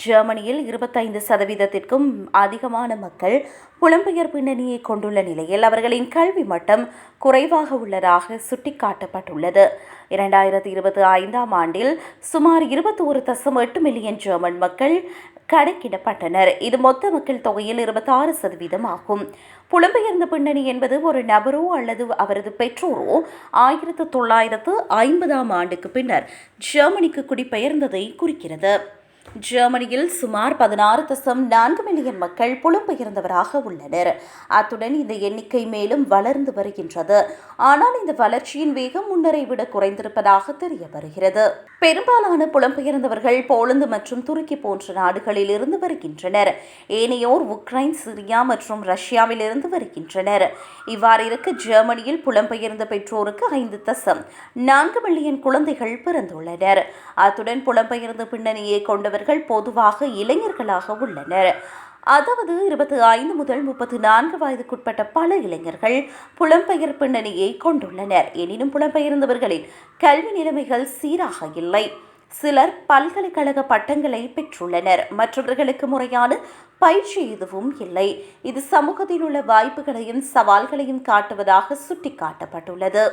ஜெர்மனியில் 25%க்கும் அதிகமான மக்கள் புலம்பெயர் பின்னணியை கொண்டுள்ள நிலையில் அவர்களின் கல்வி மட்டம் குறைவாக உள்ளதாக சுட்டிக்காட்டப்பட்டுள்ளது. 2025ஆம் ஆண்டில் சுமார் 21.8 மில்லியன் ஜெர்மன் மக்கள் கணக்கிடப்பட்டனர். இது மொத்த மக்கள் தொகையில் 26% ஆகும். புலம்பெயர்ந்த பின்னணி என்பது ஒரு நபரோ அல்லது அவரது பெற்றோரோ 1950ஆம் ஆண்டுக்கு பின்னர் ஜெர்மனிக்கு குடிபெயர்ந்ததை குறிக்கிறது. ஜெர்மனியில் சுமார் 16.4 மில்லியன் மக்கள் புலம்பெயர்ந்தவராக உள்ளனர். அத்துடன் இந்த எண்ணிக்கை மேலும் வளர்ந்து வருகின்றது. ஆனால் இந்த வளர்ச்சியின் வேகம் முன்னரை விட குறைந்திருப்பதாக தெரிய வருகிறது. பெரும்பாலான புலம்பெயர்ந்தவர்கள் போலந்து மற்றும் துருக்கி போன்ற நாடுகளில் இருந்து வருகின்றனர். ஏனையோர் உக்ரைன், சிரியா மற்றும் ரஷ்யாவில் இருந்து வருகின்றனர். இவ்வாறு இருக்க ஜெர்மனியில் புலம்பெயர்ந்த பெற்றோருக்கு 5.4 மில்லியன் குழந்தைகள் பிறந்துள்ளனர். அத்துடன் புலம்பெயர்ந்த பின்னணியை கொண்டவர்கள் பொதுவாக இளைஞர்களாக உள்ளனர். அதாவது 25 முதல் 34 வயதுக்குட்பட்ட பல இளைஞர்கள் புலம்பெயர் பின்னணியை கொண்டுள்ளனர். எனினும் புலம்பெயர்ந்தவர்களின் கல்வி நிலைமைகள் சீராக இல்லை. சிலர் பல்கலைக்கழக பட்டங்களை பெற்றுள்ளனர். மற்றவர்களுக்கு முறையான பயிற்சி எதுவும் இல்லை. இது சமூகத்தில் உள்ள வாய்ப்புகளையும் சவால்களையும் காட்டுவதாக சுட்டிக்காட்டப்பட்டுள்ளது.